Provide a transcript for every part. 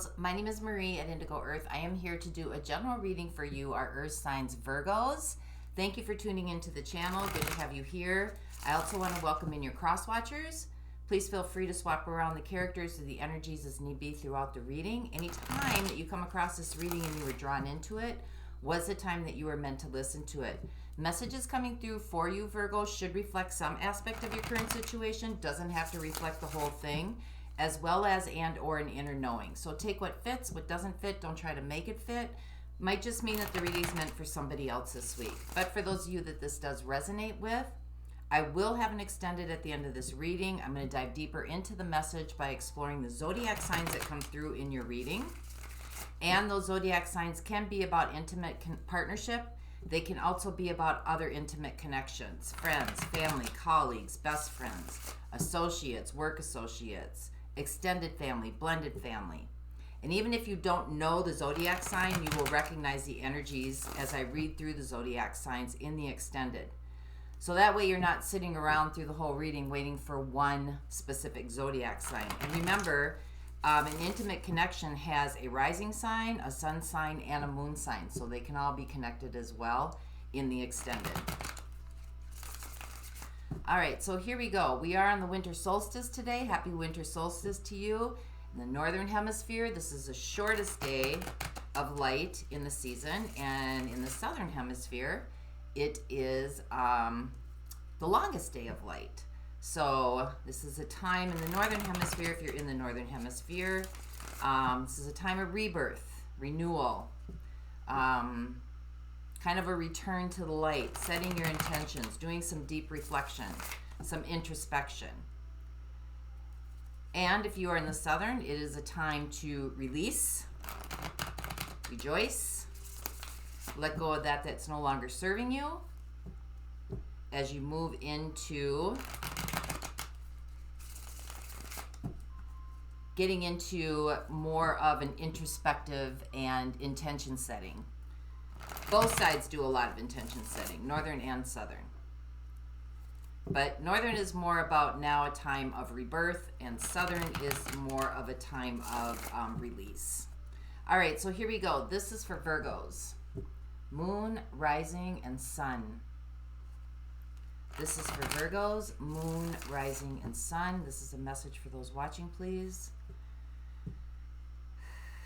Virgos, my name is Marie at Indigo Earth. I am here to do a general reading for you, our Earth signs Virgos. Thank you for tuning into the channel. Good to have you here. I also want to welcome in your cross watchers. Please feel free to swap around the characters or the energies as need be throughout the reading. Any time that you come across this reading and you were drawn into it was the time that you were meant to listen to it. Messages coming through for you, Virgos, should reflect some aspect of your current situation. Doesn't have to reflect the whole thing, as well as and or an inner knowing. So take what fits, what doesn't fit, don't try to make it fit. Might just mean that the reading's meant for somebody else this week. But for those of you that this does resonate with, I will have an extended at the end of this reading. I'm going to dive deeper into the message by exploring the zodiac signs that come through in your reading. And those zodiac signs can be about intimate partnership. They can also be about other intimate connections, friends, family, colleagues, best friends, associates, work associates, extended family, blended family. And even if you don't know the zodiac sign, you will recognize the energies as I read through the zodiac signs in the extended. So that way you're not sitting around through the whole reading waiting for one specific zodiac sign. And remember, an intimate connection has a rising sign, a sun sign, and a moon sign. So they can all be connected as well in the extended. All right, so here we go. We are on the winter solstice today. Happy winter solstice to you. In the northern hemisphere, this is the shortest day of light in the season. And in the southern hemisphere, it is the longest day of light. So this is a time in the northern hemisphere, if you're in the northern hemisphere, this is a time of rebirth, renewal, kind of a return to the light, setting your intentions, doing some deep reflection, some introspection. And if you are in the southern, it is a time to release, rejoice, let go of that's no longer serving you as you move into getting into more of an introspective and intention setting. Both sides do a lot of intention setting, northern and southern. But northern is more about now a time of rebirth, and southern is more of a time of release. All right, so here we go. This is for Virgos. Moon, rising, and sun. This is for Virgos, moon, rising, and sun. This is a message for those watching, please.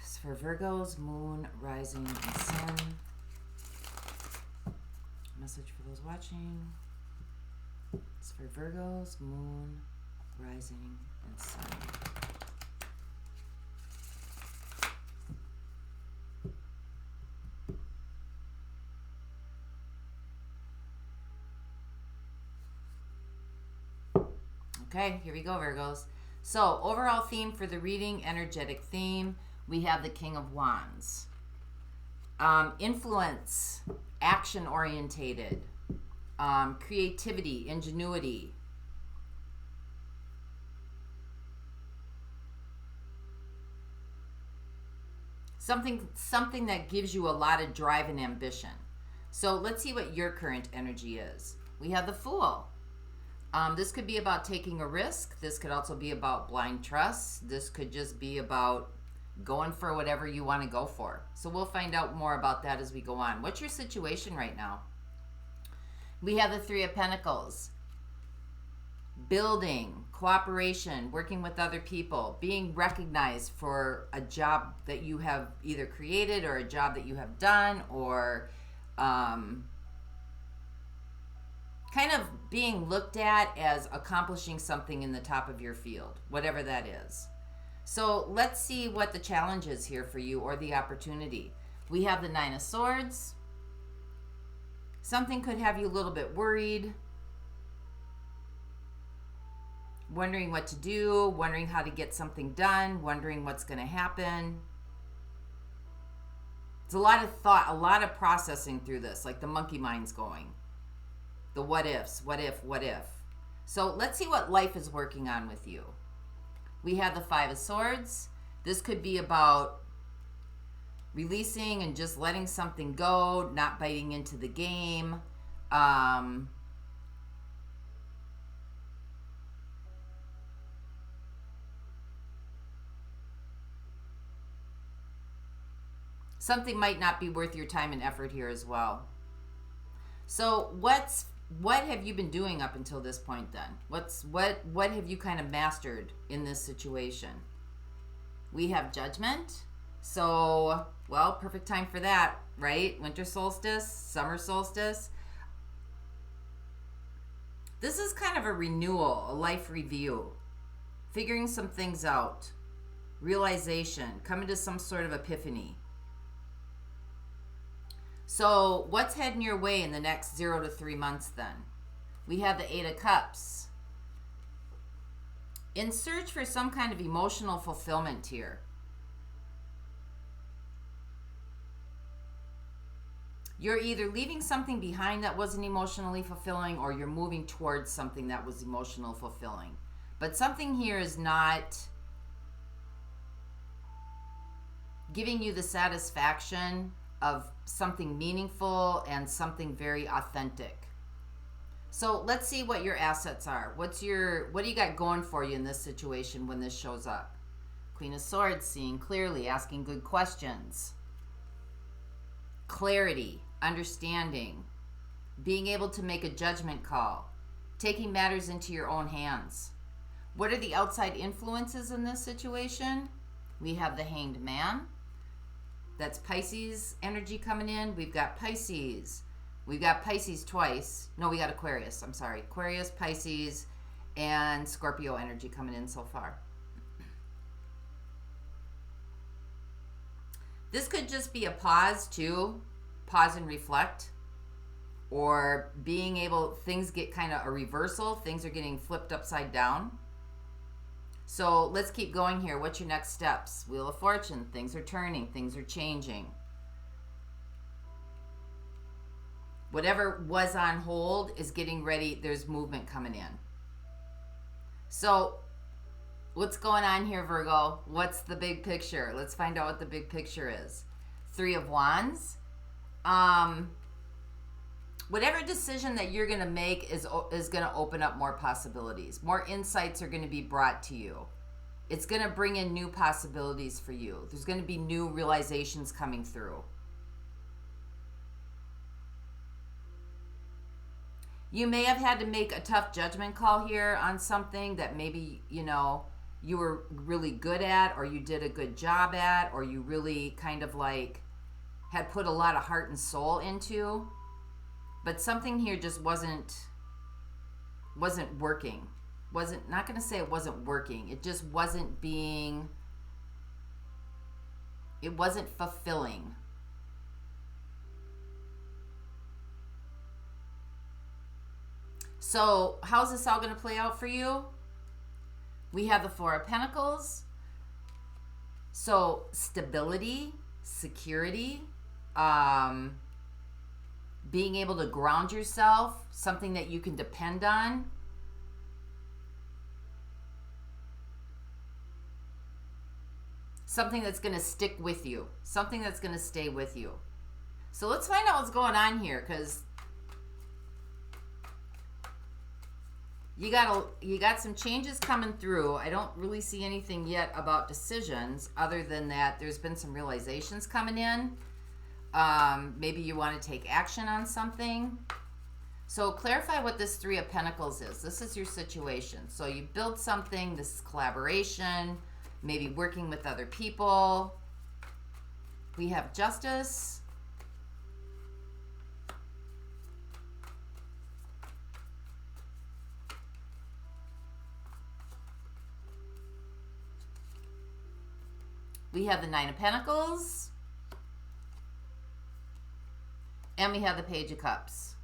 This is for Virgos, moon, rising, and sun. Message for those watching. It's for Virgos, moon, rising, and sun. Okay, here we go, Virgos. So, overall theme for the reading, energetic theme, we have the King of Wands. Influence, action-orientated, creativity, ingenuity. Something that gives you a lot of drive and ambition. So, let's see what your current energy is. We have the Fool. This could be about taking a risk. This could also be about blind trust. This could just be about going for whatever you want to go for. So we'll find out more about that as we go on. What's your situation right now? We have the Three of Pentacles. Building, cooperation, working with other people, being recognized for a job that you have either created or a job that you have done, or kind of being looked at as accomplishing something in the top of your field, whatever that is. So let's see what the challenge is here for you, or the opportunity. We have the Nine of Swords. Something could have you a little bit worried, wondering what to do, wondering how to get something done, wondering what's going to happen. It's a lot of thought, a lot of processing through this, like the monkey mind's going. The what ifs, what if, what if. So let's see what life is working on with you. We have the Five of Swords. This could be about releasing and just letting something go, not biting into the game. Something might not be worth your time and effort here as well. So what have you been doing up until this point then? What have you kind of mastered in this situation? We have Judgment. So, well, perfect time for that, right? Winter solstice, summer solstice. This is kind of a renewal, a life review. Figuring some things out. Realization, coming to some sort of epiphany. So what's heading your way in the next 0 to 3 months then? We have the 8 of Cups. In search for some kind of emotional fulfillment here. You're either leaving something behind that wasn't emotionally fulfilling, or you're moving towards something that was emotional fulfilling. But something here is not giving you the satisfaction of something meaningful and something very authentic. So let's see what your assets are. What do you got going for you in this situation when this shows up? Queen of Swords, seeing clearly, asking good questions. Clarity, understanding, being able to make a judgment call, taking matters into your own hands. What are the outside influences in this situation? We have the Hanged Man. That's Pisces energy coming in. We've got Pisces. We've got Pisces twice. No, we got Aquarius. I'm sorry. Aquarius, Pisces, and Scorpio energy coming in so far. This could just be a pause too. Pause and reflect. Or being able, things get kind of a reversal. Things are getting flipped upside down. So let's keep going here. What's your next steps? Wheel of Fortune. Things are turning. Things are changing. Whatever was on hold is getting ready. There's movement coming in. So what's going on here, Virgo? What's the big picture? Let's find out what the big picture is. 3 of Wands. Whatever decision that you're going to make is going to open up more possibilities. More insights are going to be brought to you. It's going to bring in new possibilities for you. There's going to be new realizations coming through. You may have had to make a tough judgment call here on something that maybe, you were really good at, or you did a good job at, or you really kind of like had put a lot of heart and soul into. But something here just wasn't working. Not going to say it wasn't working. It just wasn't fulfilling. So how's this all going to play out for you? We have the 4 of Pentacles. So stability, security, being able to ground yourself, something that you can depend on. Something that's going to stick with you. Something that's going to stay with you. So let's find out what's going on here, because you got some changes coming through. I don't really see anything yet about decisions, other than that there's been some realizations coming in. Maybe you want to take action on something. So clarify what this 3 of Pentacles is. This is your situation. So you build something, this is collaboration, maybe working with other people. We have Justice. We have the 9 of Pentacles. And we have the Page of Cups.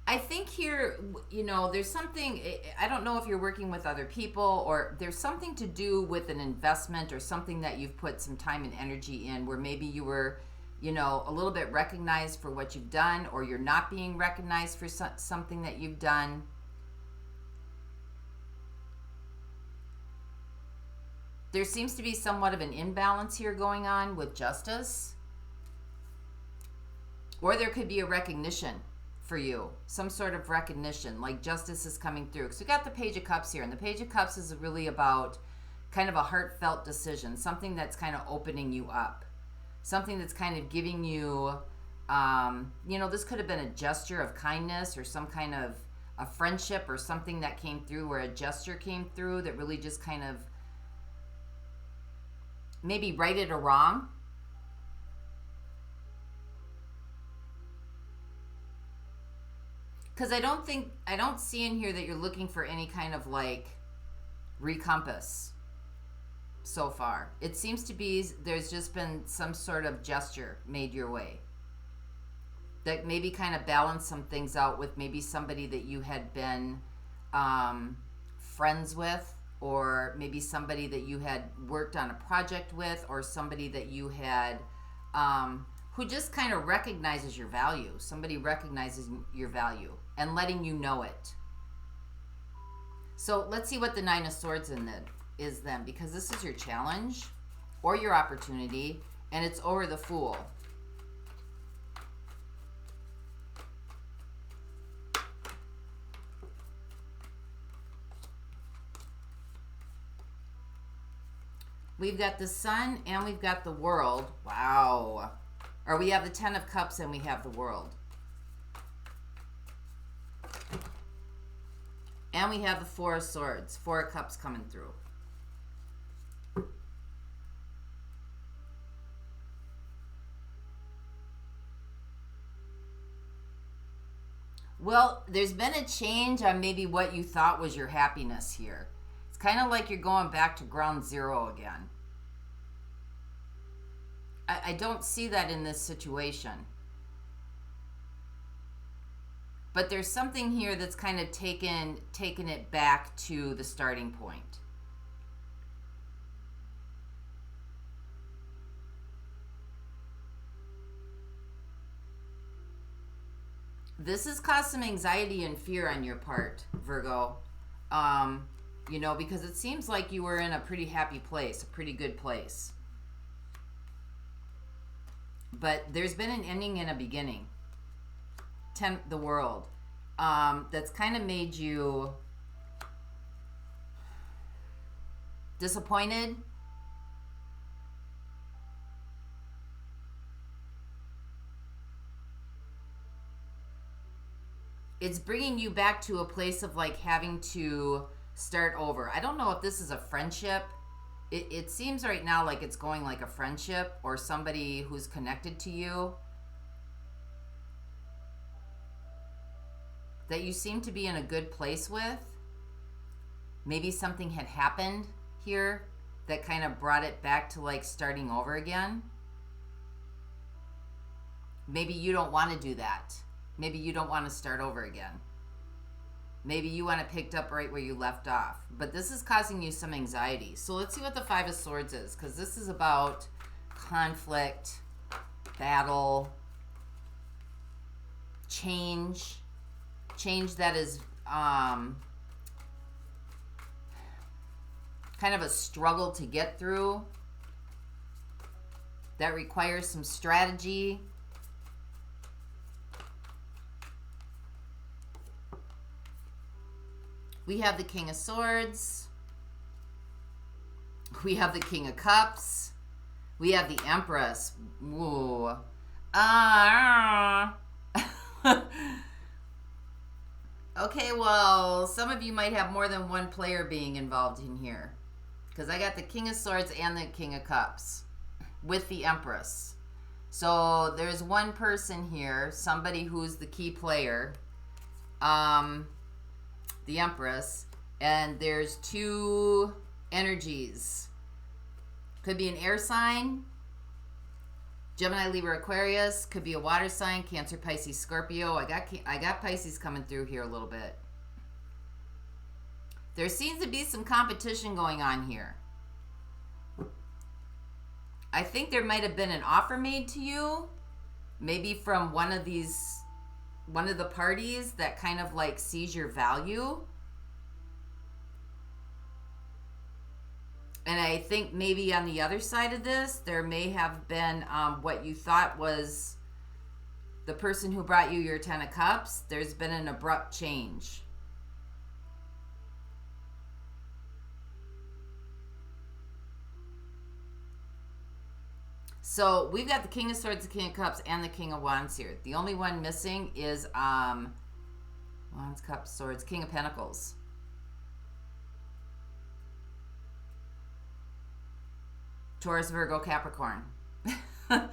I think here, there's something, I don't know if you're working with other people, or there's something to do with an investment or something that you've put some time and energy in, where maybe you were a little bit recognized for what you've done, or you're not being recognized for something that you've done. There seems to be somewhat of an imbalance here going on with Justice. Or there could be a recognition for you, some sort of recognition, like justice is coming through. Because we got the Page of Cups here, and the Page of Cups is really about kind of a heartfelt decision, something that's kind of opening you up, something that's kind of giving you, you know, this could have been a gesture of kindness or some kind of a friendship or something that came through, where a gesture came through that really just kind of maybe righted a wrong. Because I don't see in here that you're looking for any kind of like recompense so far. It seems to be there's just been some sort of gesture made your way that maybe kind of balanced some things out with maybe somebody that you had been friends with, or maybe somebody that you had worked on a project with, or somebody that you had who just kind of recognizes your value. Somebody recognizes your value and letting you know it. So let's see what the Nine of Swords is then, because this is your challenge or your opportunity, and it's over the Fool. We've got the Sun and we've got the World. Wow. Or we have the Ten of Cups and we have the World. And we have the Four of Swords, Four of Cups coming through. Well, there's been a change on maybe what you thought was your happiness here. It's kind of like you're going back to ground zero again. I don't see that in this situation. But there's something here that's kind of taken it back to the starting point. This has caused some anxiety and fear on your part, Virgo. You know, because it seems like you were in a pretty happy place, a pretty good place. But there's been an ending and a beginning. The World. That's kind of made you disappointed. It's bringing you back to a place of like having to start over. I don't know if this is a friendship. It seems right now like it's going like a friendship or somebody who's connected to you that you seem to be in a good place with. Maybe something had happened here that kind of brought it back to like starting over again. Maybe you don't want to do that. Maybe you don't want to start over again. Maybe you want to pick up right where you left off. But this is causing you some anxiety. So let's see what the Five of Swords is, because this is about conflict, battle, change. Change that is kind of a struggle to get through, that requires some strategy. We have the King of Swords. We have the King of Cups. We have the Empress. Ooh. Okay, well, some of you might have more than one player being involved in here, because I got the King of Swords and the King of Cups with the Empress. So there's one person here, somebody who's the key player, the Empress, and there's two energies. Could be an air sign, Gemini, Libra, Aquarius. Could be a water sign, Cancer, Pisces, Scorpio. I got Pisces coming through here a little bit. There seems to be some competition going on here. I think there might have been an offer made to you, maybe from one of the parties that kind of like sees your value. And I think maybe on the other side of this, there may have been what you thought was the person who brought you your 10 of Cups, there's been an abrupt change. So we've got the King of Swords, the King of Cups, and the King of Wands here. The only one missing is Wands, Cups, Swords, King of Pentacles. Taurus, Virgo, Capricorn. All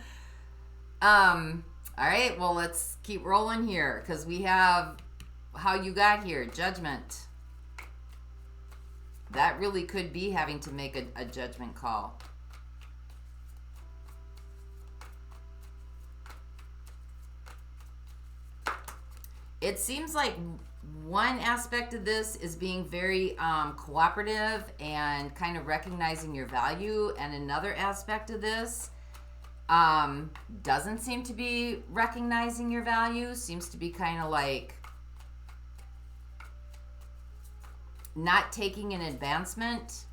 right, well, let's keep rolling here because we have how you got here. Judgment. That really could be having to make a judgment call. It seems like one aspect of this is being very cooperative and kind of recognizing your value, and another aspect of this doesn't seem to be recognizing your value, seems to be kind of like not taking an advancement,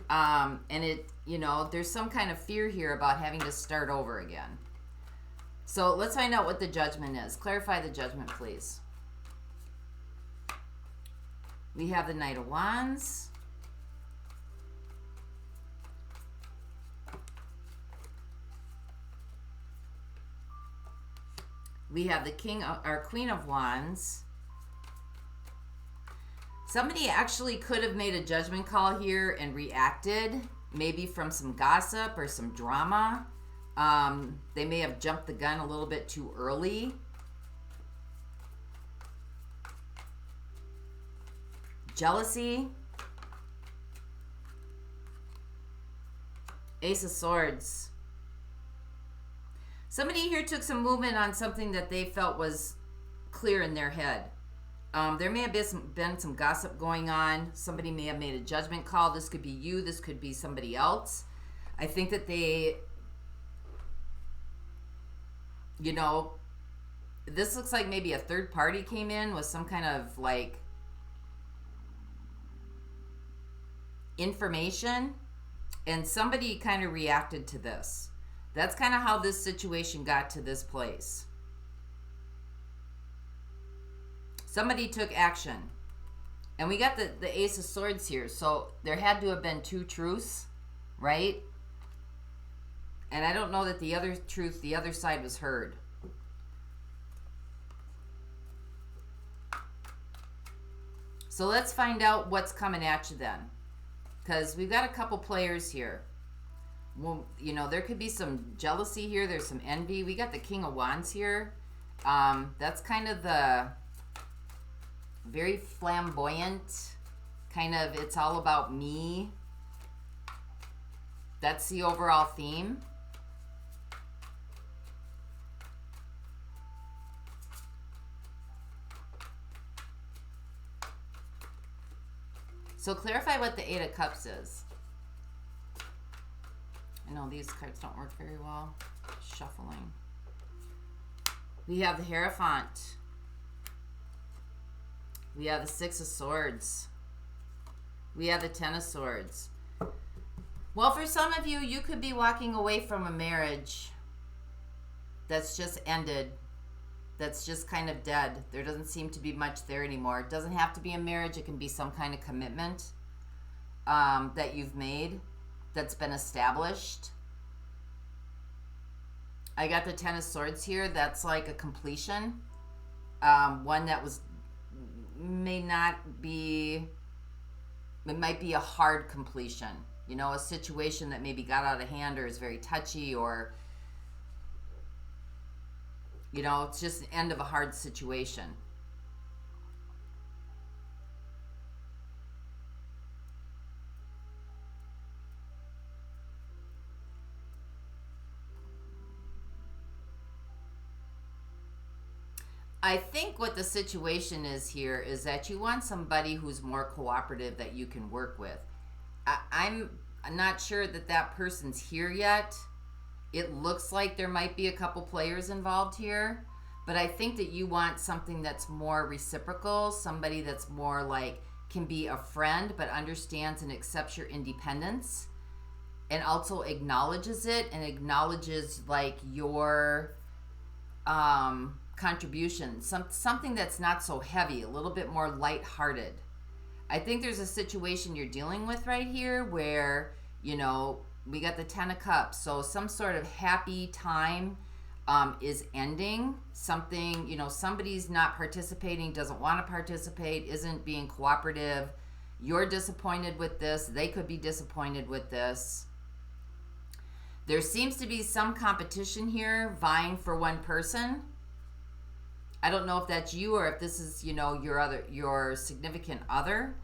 and it, you know, there's some kind of fear here about having to start over again. So let's find out what the judgment is. Clarify the judgment, please. We have the Knight of Wands. We have the Queen of Wands. Somebody actually could have made a judgment call here and reacted, maybe from some gossip or some drama. They may have jumped the gun a little bit too early. Jealousy. Ace of Swords. Somebody here took some movement on something that they felt was clear in their head. There may have been some gossip going on. Somebody may have made a judgment call. This could be you. This could be somebody else. I think that they, you know, this looks like maybe a third party came in with some kind of like information, and somebody kind of reacted to this. That's kind of how this situation got to this place. Somebody took action. And we got the Ace of Swords here. So there had to have been two truths, right? And I don't know that the other truth, the other side was heard. So let's find out what's coming at you then. Because we've got a couple players here. Well, you know, there could be some jealousy here. There's some envy. We got the King of Wands here. That's kind of the very flamboyant, kind of, it's all about me. That's the overall theme. So clarify what the Eight of Cups is. I know these cards don't work very well. Shuffling. We have the Hierophant. We have the Six of Swords. We have the Ten of Swords. Well, for some of you, you could be walking away from a marriage that's just ended. That's just kind of dead. There doesn't seem to be much there anymore. It doesn't have to be a marriage. It can be some kind of commitment that you've made that's been established. I got the Ten of Swords here. That's like a completion. One that was, may not be, it might be a hard completion. You know, a situation that maybe got out of hand or is very touchy, or, you know, it's just the end of a hard situation. I think what the situation is here is that you want somebody who's more cooperative that you can work with. I'm not sure that that person's here yet. It looks like there might be a couple players involved here, but I think that you want something that's more reciprocal, somebody that's more like can be a friend but understands and accepts your independence and also acknowledges it and acknowledges like your contribution, something that's not so heavy, a little bit more lighthearted. I think there's a situation you're dealing with right here where, you know, we got the 10 of Cups, so some sort of happy time is ending. Something, you know, somebody's not participating, doesn't want to participate, isn't being cooperative. You're disappointed with this. They could be disappointed with this. There seems to be some competition here vying for one person. I don't know if that's you or if this is, you know, your significant other.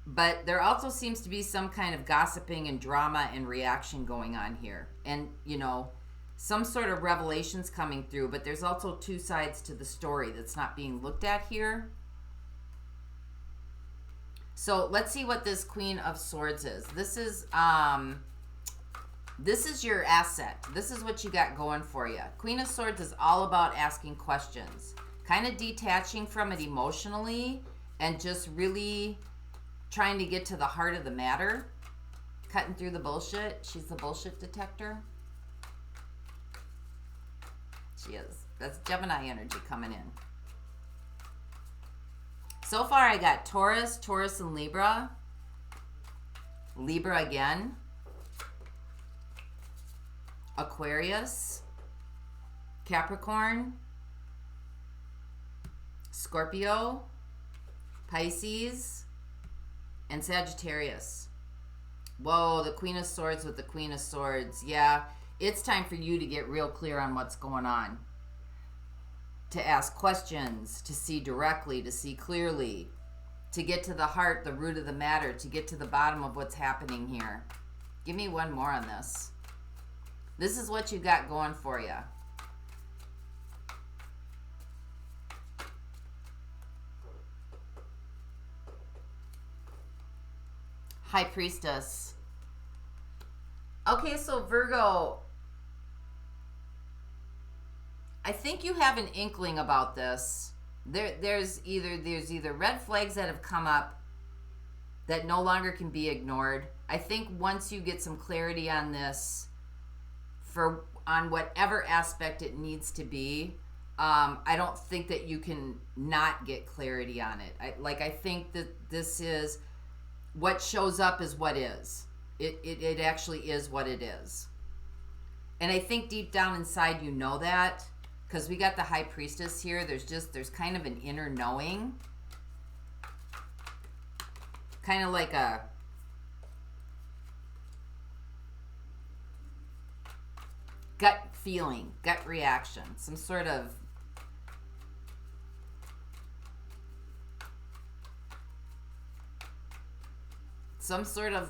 But there also seems to be some kind of gossiping and drama and reaction going on here. And, you know, some sort of revelations coming through, but there's also two sides to the story that's not being looked at here. So let's see what this Queen of Swords is. This is your asset. This is what you got going for you. Queen of Swords is all about asking questions, kind of detaching from it emotionally and just really trying to get to the heart of the matter, cutting through the bullshit. She's the bullshit detector. She is. That's Gemini energy coming in. So far I got Taurus, Taurus and Libra. Libra again. Aquarius. Capricorn. Scorpio. Pisces. And Sagittarius. Whoa, the Queen of Swords with the Queen of Swords. Yeah, it's time for you to get real clear on what's going on. To ask questions, to see directly, to see clearly, to get to the heart, the root of the matter, to get to the bottom of what's happening here. Give me one more on this. This is what you got going for you. High Priestess. Okay, so Virgo, I think you have an inkling about this. There's either red flags that have come up that no longer can be ignored. I think once you get some clarity on this, on whatever aspect it needs to be, I don't think that you can not get clarity on it. I think that this is what shows up is what is. It actually is what it is. And I think deep down inside you know that, because we got the High Priestess here. There's kind of an inner knowing. Kind of like a gut feeling, gut reaction, some sort of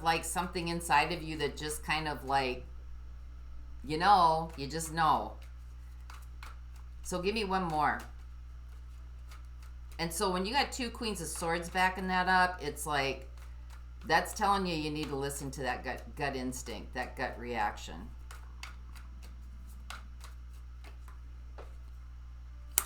like something inside of you that just kind of like, you know, you just know. So give me one more. And so when you got two Queens of Swords backing that up, it's like, that's telling you need to listen to that gut instinct, that gut reaction.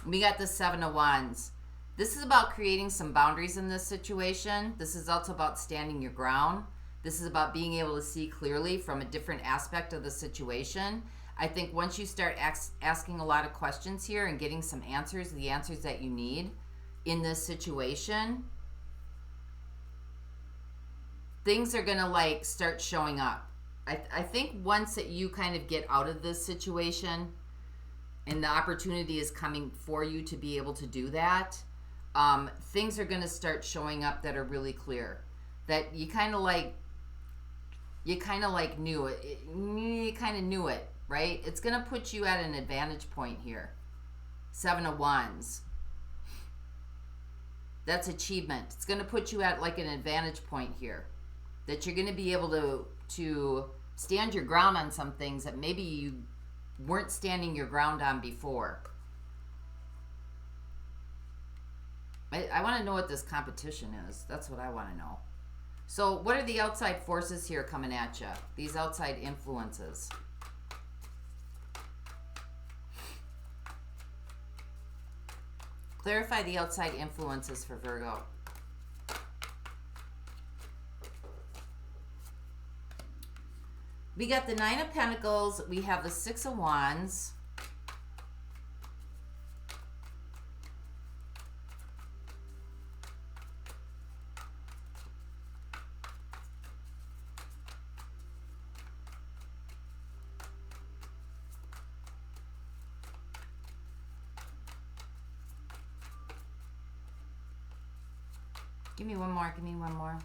We got the Seven of Wands. This is about creating some boundaries in this situation. This is also about standing your ground. This is about being able to see clearly from a different aspect of the situation. I think once you start asking a lot of questions here and getting some answers, the answers that you need in this situation, things are gonna like start showing up. I think once that you kind of get out of this situation and the opportunity is coming for you to be able to do that, things are going to start showing up that are really clear, that you kind of like knew it. You kind of knew it, right? It's going to put you at an advantage point here. Seven of Wands. That's achievement. It's going to put you at like an advantage point here, that you're going to be able to stand your ground on some things that maybe you weren't standing your ground on before. I want to know what this competition is. That's what I want to know. So what are the outside forces here coming at you? These outside influences. Clarify the outside influences for Virgo. We got the Nine of Pentacles. We have the Six of Wands. Give me one more. Give me one more.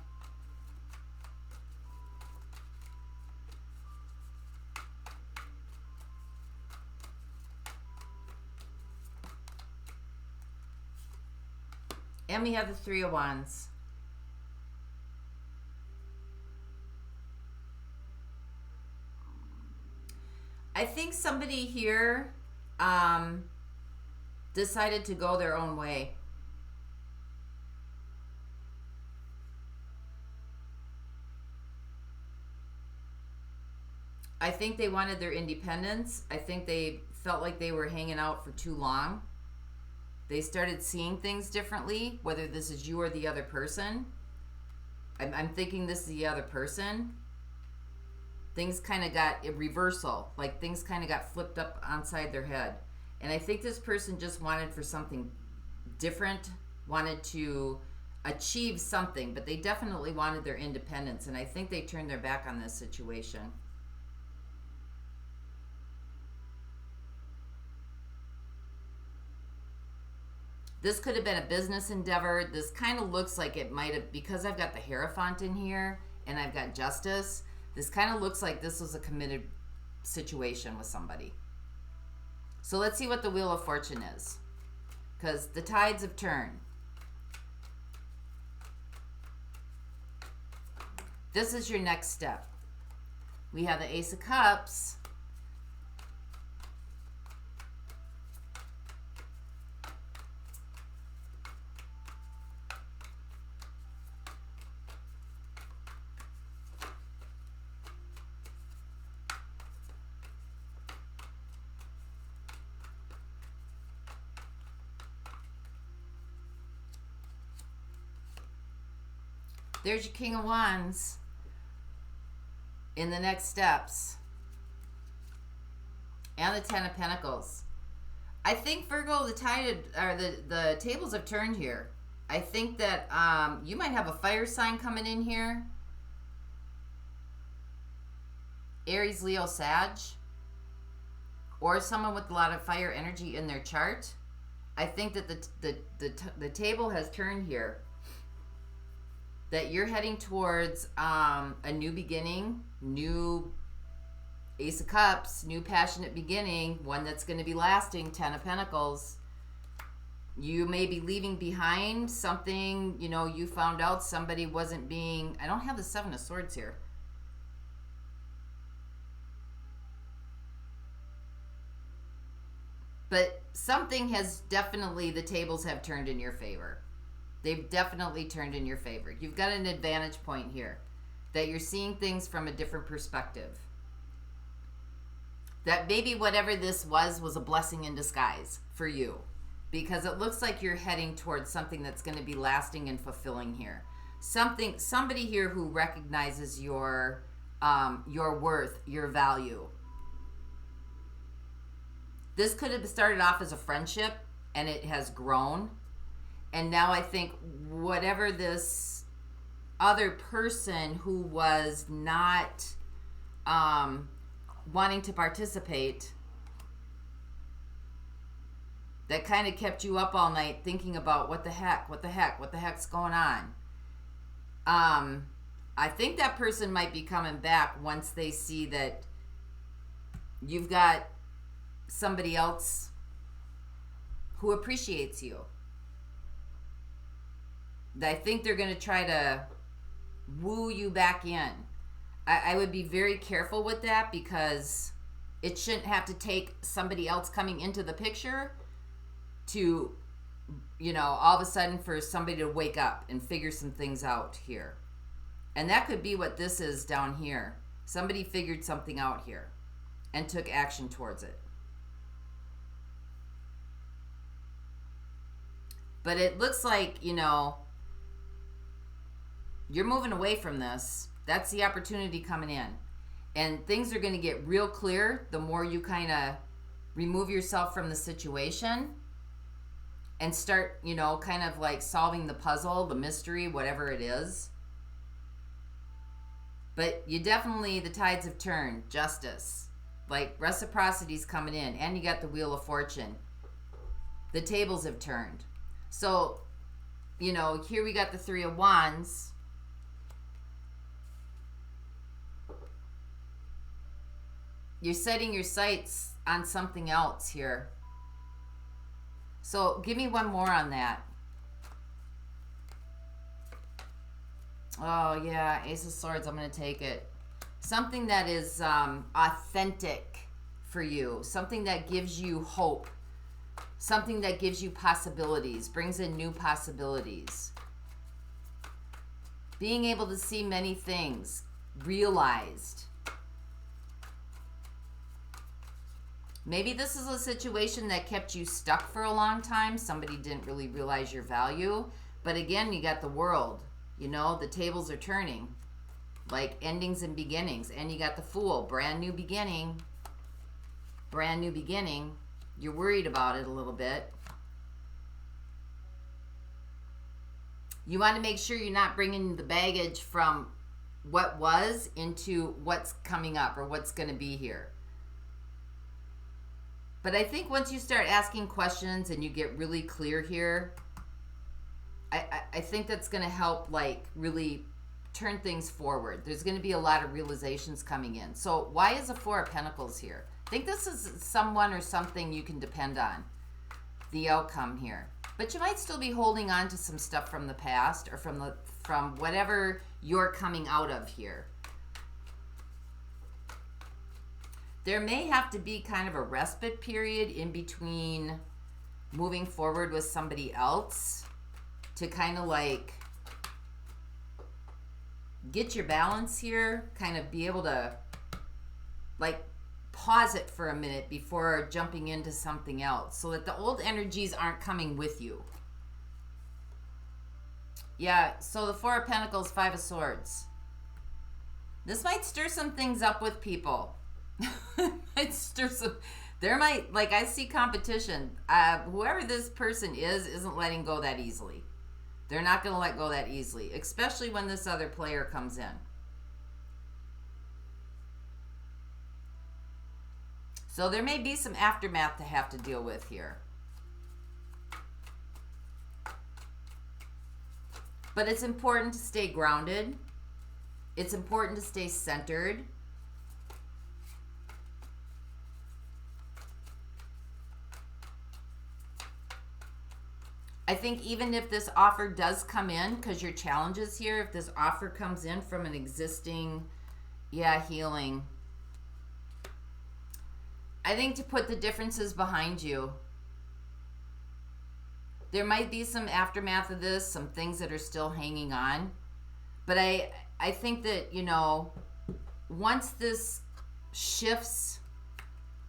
And we have the Three of Wands. I think somebody here decided to go their own way. I think they wanted their independence. I think they felt like they were hanging out for too long. They started seeing things differently, whether this is you or the other person. I'm thinking this is the other person. Things kind of got a reversal, like things kind of got flipped up onside their head. And I think this person just wanted for something different, wanted to achieve something, but they definitely wanted their independence. And I think they turned their back on this situation. This could have been a business endeavor. This kind of looks like it might have, because I've got the Hierophant in here and I've got Justice, this kind of looks like this was a committed situation with somebody. So let's see what the Wheel of Fortune is, because the tides have turned. This is your next step. We have the Ace of Cups. There's your King of Wands in the next steps. And the Ten of Pentacles. I think, Virgo, the tables have turned here. I think that you might have a fire sign coming in here. Aries, Leo, Sag. Or someone with a lot of fire energy in their chart. I think that the table has turned here. That you're heading towards a new beginning, new Ace of Cups, new passionate beginning, one that's going to be lasting, Ten of Pentacles. You may be leaving behind something, you know, you found out somebody wasn't being, I don't have the Seven of Swords here. But something has definitely, the tables have turned in your favor. They've definitely turned in your favor. You've got an advantage point here. That you're seeing things from a different perspective. That maybe whatever this was a blessing in disguise for you. Because it looks like you're heading towards something that's going to be lasting and fulfilling here. Somebody here who recognizes your worth, your value. This could have started off as a friendship and it has grown. And now I think whatever this other person who was not wanting to participate, that kind of kept you up all night thinking about what the heck's going on. I think that person might be coming back once they see that you've got somebody else who appreciates you. I think they're going to try to woo you back in. I would be very careful with that because it shouldn't have to take somebody else coming into the picture to, you know, all of a sudden for somebody to wake up and figure some things out here. And that could be what this is down here. Somebody figured something out here and took action towards it. But it looks like, you know, you're moving away from this. That's the opportunity coming in. And things are going to get real clear the more you kind of remove yourself from the situation and start, you know, kind of like solving the puzzle, the mystery, whatever it is. But you definitely, the tides have turned. Justice. Like reciprocity's coming in. And you got the Wheel of Fortune. The tables have turned. So you know, here we got the Three of Wands. You're setting your sights on something else here. So give me one more on that. Oh, yeah, Ace of Swords, I'm going to take it. Something that is authentic for you. Something that gives you hope. Something that gives you possibilities, brings in new possibilities. Being able to see many things realized. Maybe this is a situation that kept you stuck for a long time. Somebody didn't really realize your value. But again, you got the World. You know, the tables are turning. Like endings and beginnings. And you got the Fool. Brand new beginning. Brand new beginning. You're worried about it a little bit. You want to make sure you're not bringing the baggage from what was into what's coming up or what's going to be here. But I think once you start asking questions and you get really clear here, I think that's going to help, like, really turn things forward. There's going to be a lot of realizations coming in. So why is the Four of Pentacles here? I think this is someone or something you can depend on, the outcome here. But you might still be holding on to some stuff from the past or from whatever you're coming out of here. There may have to be kind of a respite period in between moving forward with somebody else to kind of like get your balance here, kind of be able to like pause it for a minute before jumping into something else so that the old energies aren't coming with you. Yeah, so the Four of Pentacles, Five of Swords. This might stir some things up with people. Might stir some, there might, like, I see competition. Whoever this person isn't letting go that easily. They're not going to let go that easily, especially when this other player comes in. So there may be some aftermath to have to deal with here. But it's important to stay grounded. It's important to stay centered. I think even if this offer does come in, because your challenge is here, if this offer comes in from an existing, healing, I think to put the differences behind you. There might be some aftermath of this, some things that are still hanging on. But I think that, you know, once this shifts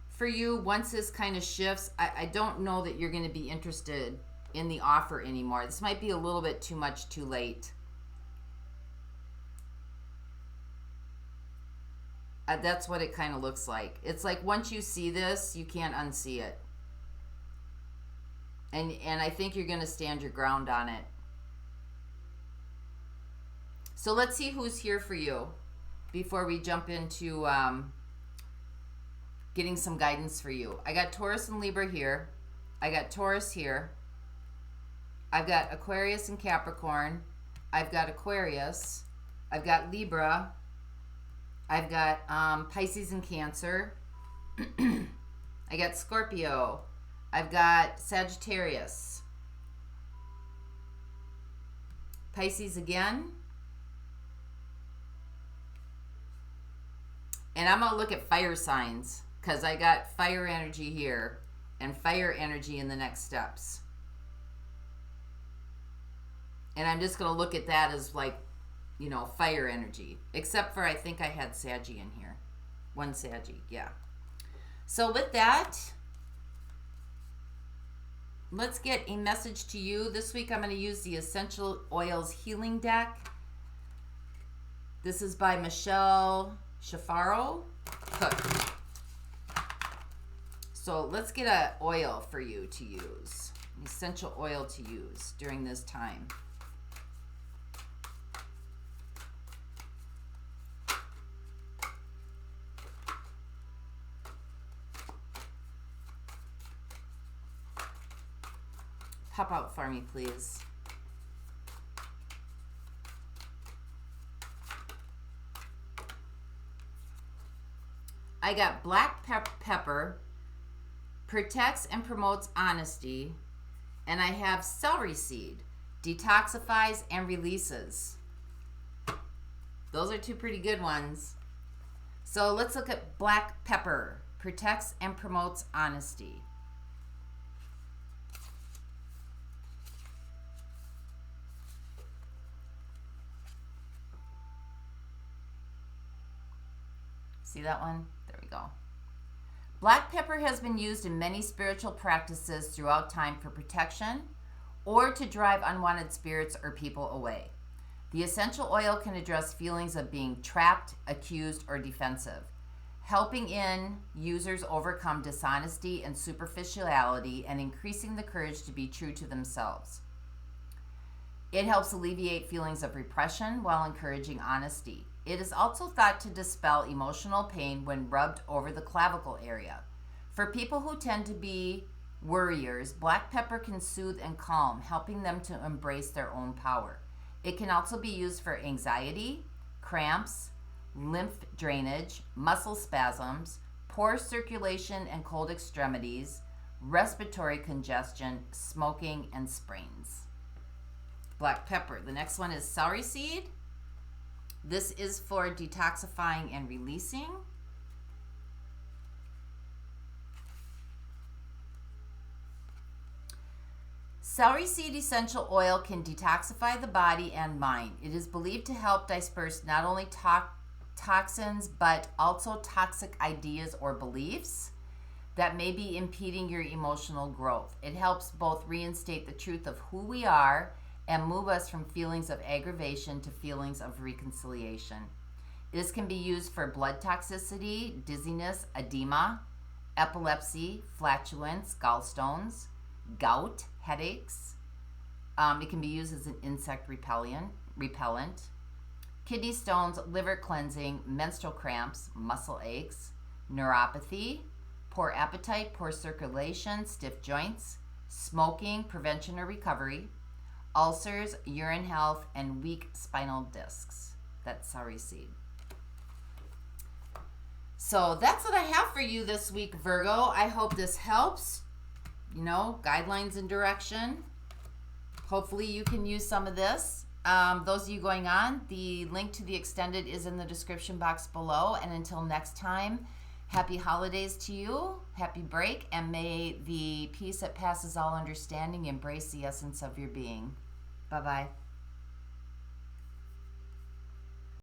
for you, once this kind of shifts, I don't know that you're going to be interested in the offer anymore. This might be a little bit too much too late. That's what it kind of looks like. It's like once you see this, you can't unsee it. And I think you're going to stand your ground on it. So let's see who's here for you before we jump into getting some guidance for you. I got Taurus and Libra here. I got Taurus here. I've got Aquarius and Capricorn. I've got Aquarius. I've got Libra. I've got Pisces and Cancer. I got Scorpio. I've got Sagittarius. Pisces again. And I'm going to look at fire signs because I got fire energy here and fire energy in the next steps. And I'm just going to look at that as like, you know, fire energy. Except for I think I had Saggy in here. One Saggy, yeah. So with that, let's get a message to you. This week I'm going to use the Essential Oils Healing Deck. This is by Michelle Shafaro Cook. So let's get an oil for you to use. An essential oil to use during this time. Pop out for me, please. I got black pepper, protects and promotes honesty, and I have celery seed, detoxifies and releases. Those are two pretty good ones. So let's look at black pepper, protects and promotes honesty. See that one? There we go. Black pepper has been used in many spiritual practices throughout time for protection or to drive unwanted spirits or people away. The essential oil can address feelings of being trapped, accused, or defensive, helping in users overcome dishonesty and superficiality and increasing the courage to be true to themselves. It helps alleviate feelings of repression while encouraging honesty. It is also thought to dispel emotional pain when rubbed over the clavicle area. For people who tend to be worriers, black pepper can soothe and calm, helping them to embrace their own power. It can also be used for anxiety, cramps, lymph drainage, muscle spasms, poor circulation and cold extremities, respiratory congestion, smoking, and sprains. Black pepper. The next one is celery seed. This is for detoxifying and releasing. Celery seed essential oil can detoxify the body and mind. It is believed to help disperse not only toxins, but also toxic ideas or beliefs that may be impeding your emotional growth. It helps both reinstate the truth of who we are and move us from feelings of aggravation to feelings of reconciliation. This can be used for blood toxicity, dizziness, edema, epilepsy, flatulence, gallstones, gout, headaches. It can be used as an insect repellent, kidney stones, liver cleansing, menstrual cramps, muscle aches, neuropathy, poor appetite, poor circulation, stiff joints, smoking, prevention or recovery, ulcers, urine health, and weak spinal discs. That's celery seed. So that's what I have for you this week, Virgo. I hope this helps. You know, guidelines and direction. Hopefully you can use some of this. Those of you going on, the link to the extended is in the description box below. And until next time, happy holidays to you, happy break, and may the peace that passes all understanding embrace the essence of your being. Bye-bye.